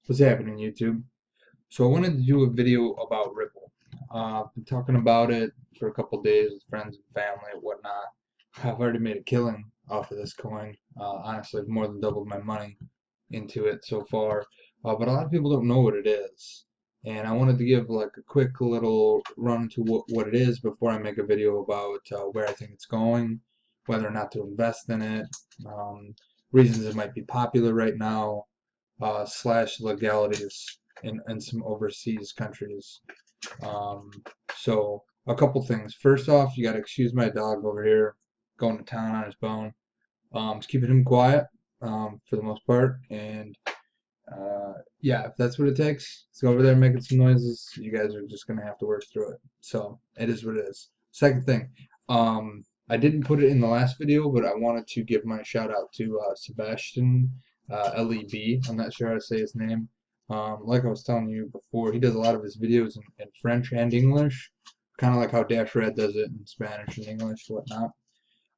What's happening, YouTube? So I wanted to do a video about Ripple. I've been talking about it for a couple days with friends and family and whatnot. I've already made a killing off of this coin. Honestly, I've more than doubled my money into it so far. But a lot of people don't know what it is. And I wanted to give like a quick little run to what it is before I make a video about where I think it's going, whether or not to invest in it, reasons it might be popular right now, slash legalities in some overseas countries. Um, so a couple things. First off, you got to excuse my dog over here going to town on his bone. Just keeping him quiet for the most part. And yeah, if that's what it takes, let's go over there making some noises. You guys are just gonna have to work through it. So it is what it is. Second thing, I didn't put it in the last video, but I wanted to give my shout out to Sebastian LEB. I'm not sure how to say his name. Like I was telling you before, he does a lot of his videos in French and English, kind of like how Dash Red does it in Spanish and English and whatnot.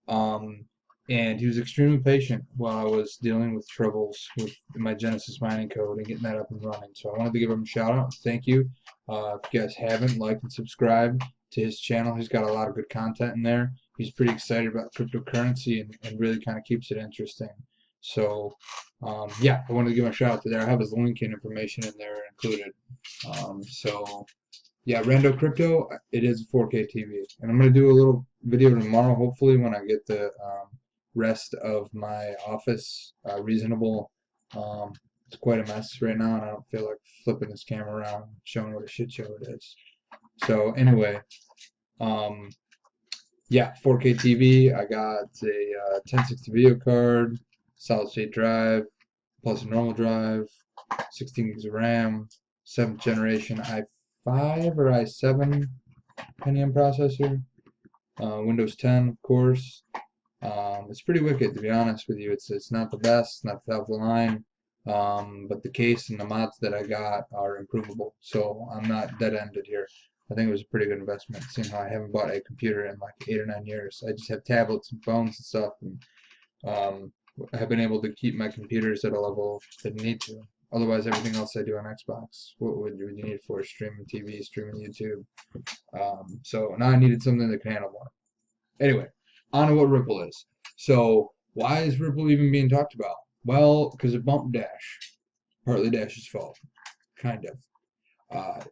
Um, and he was extremely patient while I was dealing with troubles with my Genesis mining code and getting that up and running. So I wanted to give him a shout out. Thank you. If you guys haven't, like and subscribe to his channel. He's got a lot of good content in there. He's pretty excited about cryptocurrency and really kind of keeps it interesting. So yeah, I wanted to give him a shout out to there. I have his link and information in there included. So yeah, Rando Crypto, it is a 4K TV. And I'm going to do a little video tomorrow, hopefully, when I get the rest of my office reasonable. It's quite a mess right now, and I don't feel like flipping this camera around, showing what a shit show it is. So anyway, yeah, 4K TV. I got a 1060 video card, solid state drive, plus a normal drive, 16 gigs of RAM, 7th generation i5 or i7 Pentium processor, Windows 10, of course. It's pretty wicked, to be honest with you. It's not the best, not top of the line, but the case and the mods that I got are improvable. So I'm not dead-ended here. I think it was a pretty good investment, seeing how I haven't bought a computer in like 8 or 9 years. I just have tablets and phones and stuff, and have been able to keep my computers at a level that need to. Otherwise, everything else I do on Xbox, what would you need it for? Streaming TV, streaming YouTube. So now I needed something that can handle more. Anyway, on to what Ripple is. So why is Ripple even being talked about? Well, because it bumped Dash. Partly Dash's fault. Kind of.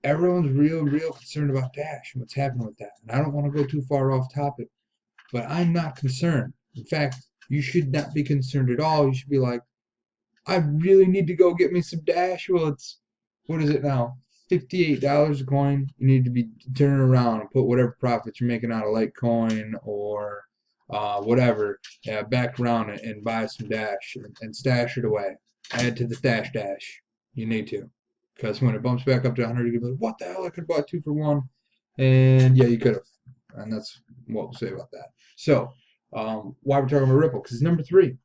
Everyone's real concerned about Dash and what's happening with that. And I don't want to go too far off topic, but I'm not concerned. In fact, you should not be concerned at all. You should be like, I really need to go get me some Dash. Well, it's, what is it now? $58 a coin. You need to be turning around and put whatever profits you're making out of Litecoin or whatever back around and buy some Dash and stash it away. Add to the stash dash. You need to. Because when it bumps back up to 100, you'll be like, what the hell? I could have bought 2 for 1. And yeah, you could have. And that's what we'll say about that. So, why we're talking about Ripple? Because it's number 3.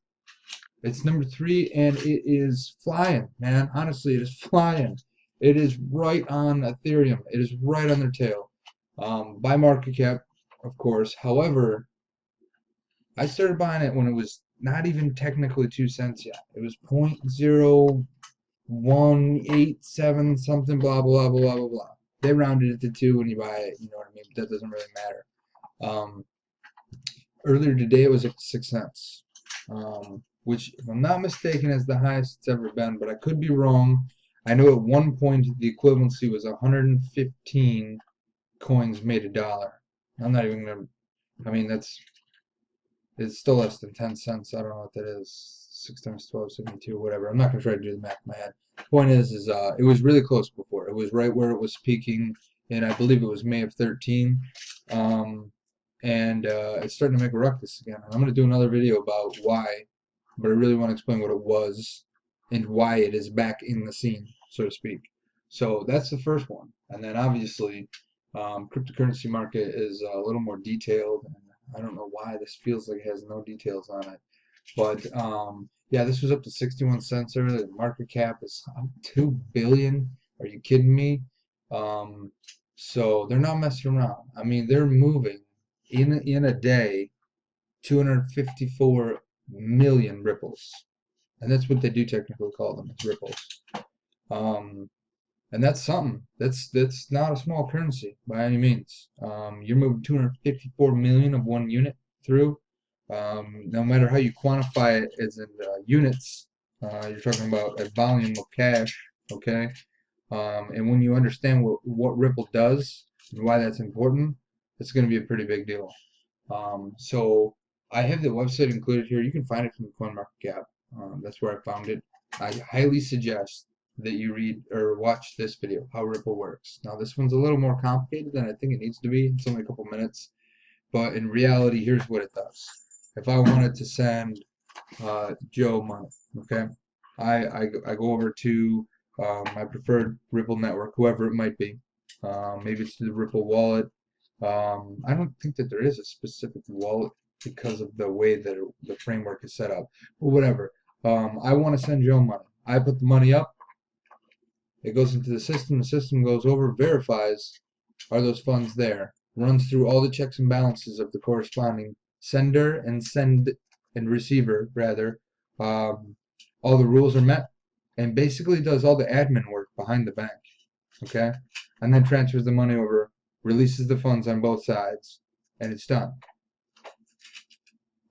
It's number 3, and it is flying, man. Honestly, it is flying. It is right on Ethereum. It is right on their tail. By market cap, of course. However, I started buying it when it was not even technically 2 cents yet. It was 0.0187 something, blah, blah, blah, blah, blah, blah. They rounded it to 2 when you buy it, you know what I mean? But that doesn't really matter. Earlier today, it was at 6 cents. Which, if I'm not mistaken, is the highest it's ever been, but I could be wrong. I know at one point the equivalency was 115 coins made $1. I'm not even gonna. I mean, it's still less than 10 cents. I don't know what that is. 6 times 12, 72, whatever. I'm not gonna try to do the math in my head. Point is it was really close before. It was right where it was peaking, and I believe it was May of 13. And it's starting to make a ruckus again. I'm gonna do another video about why. But I really want to explain what it was and why it is back in the scene, so to speak. So that's the first one. And then obviously, cryptocurrency market is a little more detailed. And I don't know why this feels like it has no details on it. But yeah, this was up to 61 cents earlier. The market cap is 2 billion. Are you kidding me? So they're not messing around. I mean, they're moving in a day 254 million ripples, and that's what they do technically call them. It's ripples. And that's something. That's not a small currency by any means. You're moving 254 million of one unit through. No matter how you quantify it as in units, you're talking about a volume of cash. Okay. And when you understand what Ripple does and why that's important, it's going to be a pretty big deal. So I have the website included here. You can find it from CoinMarketCap. That's where I found it. I highly suggest that you read or watch this video, how Ripple works. Now this one's a little more complicated than I think it needs to be. It's only a couple minutes, but in reality, here's what it does. If I wanted to send Joe money, okay, I go over to my preferred Ripple network, whoever it might be. Maybe it's the Ripple wallet. I don't think that there is a specific wallet because of the way that the framework is set up. But whatever. I want to send Joe money. I put the money up. It goes into the system goes over, verifies, are those funds there, runs through all the checks and balances of the corresponding sender and receiver, rather. All the rules are met, and basically does all the admin work behind the bank, okay? And then transfers the money over, releases the funds on both sides, and it's done.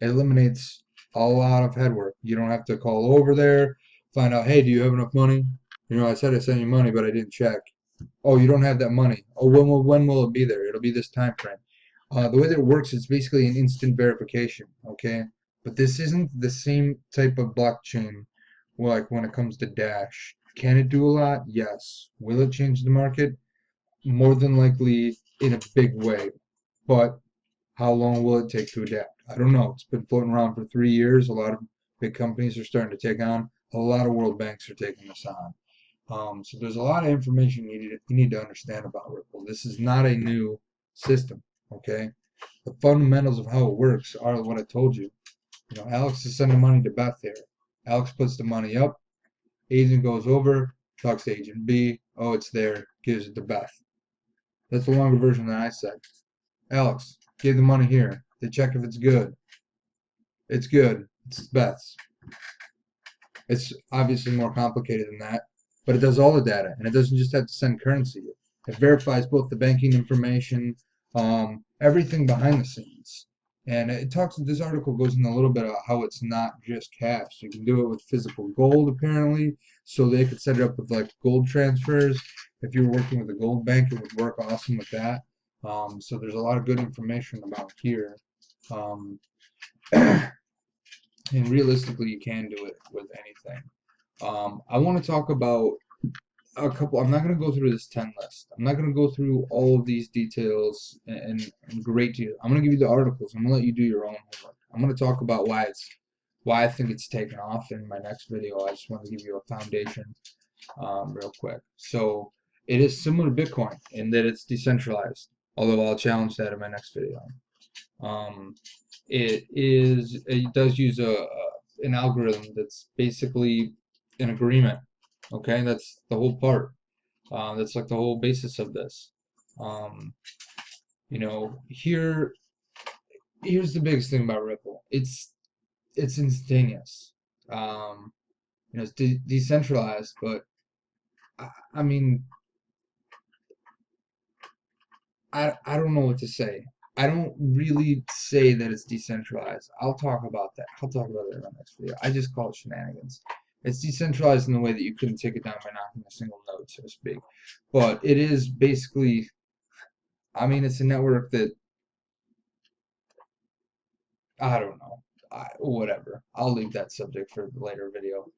It eliminates a lot of headwork. You don't have to call over there, find out, hey, do you have enough money? You know, I said I sent you money, but I didn't check. Oh, you don't have that money. Oh, when will it be there? It'll be this time frame. The way that it works is basically an instant verification, okay? But this isn't the same type of blockchain like when it comes to Dash. Can it do a lot? Yes. Will it change the market? More than likely in a big way. But how long will it take to adapt? I don't know. It's been floating around for 3 years. A lot of big companies are starting to take on. A lot of world banks are taking this on. So there's a lot of information you need to understand about Ripple. This is not a new system, okay? The fundamentals of how it works are what I told you. You know, Alex is sending money to Beth here. Alex puts the money up. Agent goes over, talks to Agent B. Oh, it's there. Gives it to Beth. That's the longer version that I said. Alex, give the money here. They check if it's good. It's good. It's Beth's. It's obviously more complicated than that, but it does all the data, and it doesn't just have to send currency. It verifies both the banking information, everything behind the scenes. And it talks, this article goes in a little bit about how it's not just cash. You can do it with physical gold, apparently, so they could set it up with like gold transfers. If you're working with a gold bank, it would work awesome with that. So there's a lot of good information about here. Um, and realistically, you can do it with anything. I want to talk about a couple. I'm not going to go through this 10 list. I'm not going to go through all of these details in great detail. I'm going to give you the articles. I'm going to let you do your own homework. I'm going to talk about why I think it's taken off in my next video. I just want to give you a foundation real quick. So it is similar to Bitcoin in that it's decentralized, although I'll challenge that in my next video. It does use an algorithm that's basically an agreement. Okay, that's the whole part. That's like the whole basis of this. You know, here's the biggest thing about Ripple. It's instantaneous. You know, it's decentralized, but I mean, I don't know what to say. I don't really say that it's decentralized. I'll talk about that. I'll talk about it in my next video. I just call it shenanigans. It's decentralized in the way that you couldn't take it down by knocking a single node, so to speak. But it is basically, I mean, it's a network that, I don't know. Whatever. I'll leave that subject for the later video.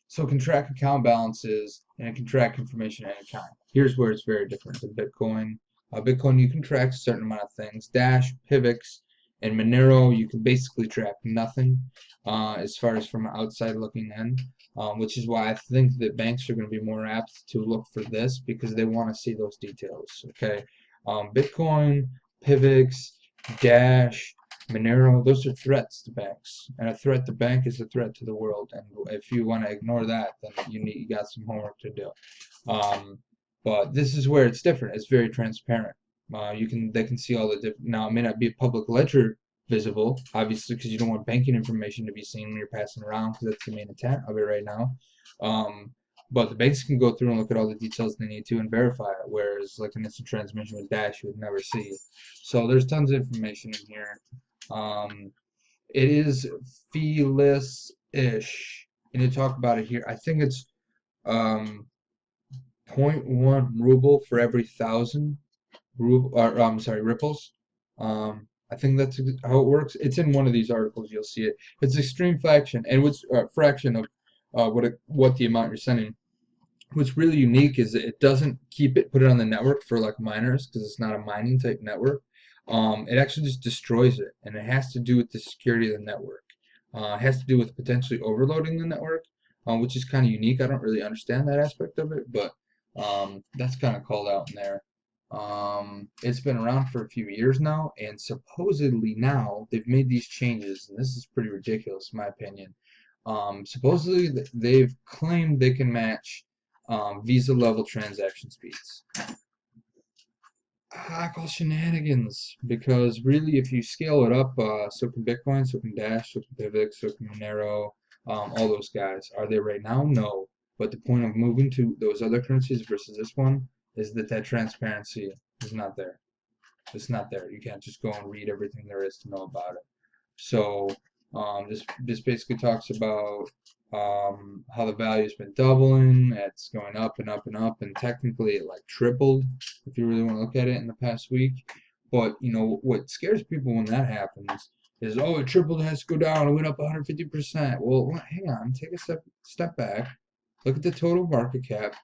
So it can track account balances and it can track information at any time. Here's where it's very different than Bitcoin. Bitcoin, you can track a certain amount of things. Dash, Pivx, and Monero, you can basically track nothing as far as from an outside looking in, which is why I think that banks are going to be more apt to look for this because they want to see those details. Okay, Bitcoin, Pivx, Dash, Monero, those are threats to banks, and a threat to bank is a threat to the world. And if you want to ignore that, then you got some homework to do. But this is where it's different. It's very transparent. They can see all the different. Now it may not be a public ledger visible, obviously, because you don't want banking information to be seen when you're passing around, because that's the main intent of it right now. But the banks can go through and look at all the details they need to and verify it, whereas like an instant transmission with Dash you would never see. So there's tons of information in here. It is feeless-ish, and you talk about it here. I think it's um, zero point 0.1 ruble for every 1,000 ruble, or I'm sorry, ripples. I think that's how it works. It's in one of these articles. You'll see it. It's extreme fraction, and what's fraction of what the amount you're sending. What's really unique is that it doesn't put it on the network for like miners because it's not a mining type network. It actually just destroys it, and it has to do with the security of the network. It has to do with potentially overloading the network, which is kind of unique. I don't really understand that aspect of it, but that's kind of called out in there. It's been around for a few years now, and supposedly now they've made these changes, and this is pretty ridiculous in my opinion. Supposedly they've claimed they can match Visa level transaction speeds. I call shenanigans, because really if you scale it up, so can Bitcoin, so can Dash, so can Pivot, so can Monero, all those guys. Are they right now? No. But the point of moving to those other currencies versus this one is that transparency is not there. It's not there. You can't just go and read everything there is to know about it. So this basically talks about how the value's been doubling. It's going up and up and up, and technically it like tripled if you really want to look at it in the past week. But you know what scares people when that happens is, oh, it tripled, it has to go down, it went up 150%. Well, hang on, take a step back, look at the total market cap,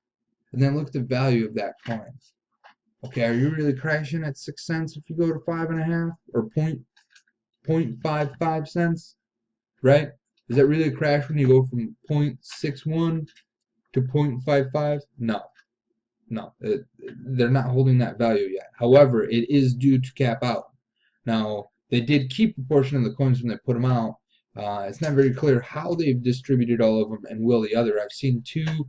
and then look at the value of that coin. Okay, are you really crashing at 6 cents if you go to 5.5 or 0.55 cents, right? Is that really a crash when you go from 0.61 to 0.55? No, they're not holding that value yet. However, it is due to cap out. Now, they did keep a portion of the coins when they put them out. It's not very clear how they've distributed all of them and will the other. I've seen two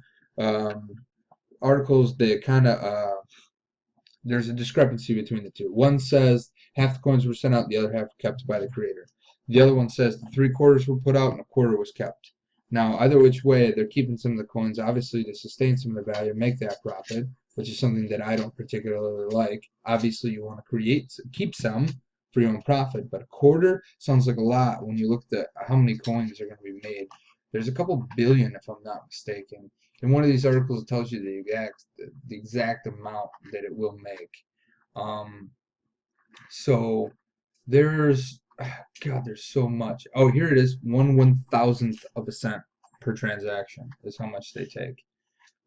articles that kind of there's a discrepancy between the two. One says half the coins were sent out, the other half kept by the creator. The other one says the 3/4 were put out and a quarter was kept. Now, either which way, they're keeping some of the coins, obviously, to sustain some of the value, make that profit, which is something that I don't particularly like. Obviously, you want to keep some for your own profit, but a quarter sounds like a lot when you look at how many coins are going to be made. There's a couple billion, if I'm not mistaken. In one of these articles, it tells you the exact amount that it will make. So there's, God, there's so much. Oh, here it is. 1/1000th of a cent per transaction is how much they take.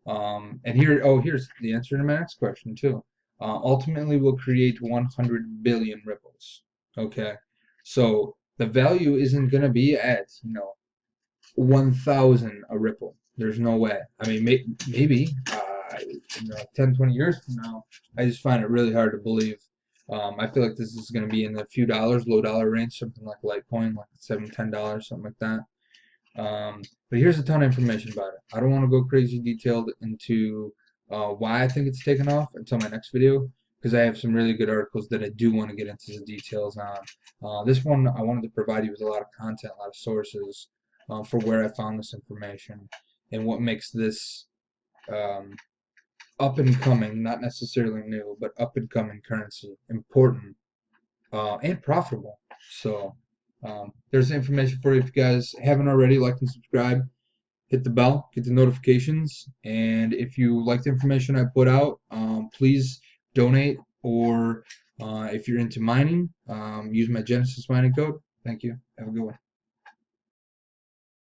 And here's the answer to my next question too. Ultimately, we'll create 100 billion ripples. Okay, so the value isn't going to be at 1,000 a ripple. There's no way. I mean, maybe 10, 20 years from now. I just find it really hard to believe. I feel like this is going to be in the few dollars, low dollar range, something like Litecoin, like $7, $10, something like that. But here's a ton of information about it. I don't want to go crazy detailed into why I think it's taken off until my next video, because I have some really good articles that I do want to get into the details on. This one, I wanted to provide you with a lot of content, a lot of sources for where I found this information and what makes this up and coming, not necessarily new, but up and coming currency important and profitable. So there's the information for you. If you guys haven't already, like and subscribe, hit the bell, get the notifications, and if you like the information I put out, please donate, or if you're into mining, use my Genesis mining code. Thank you. Have a good one.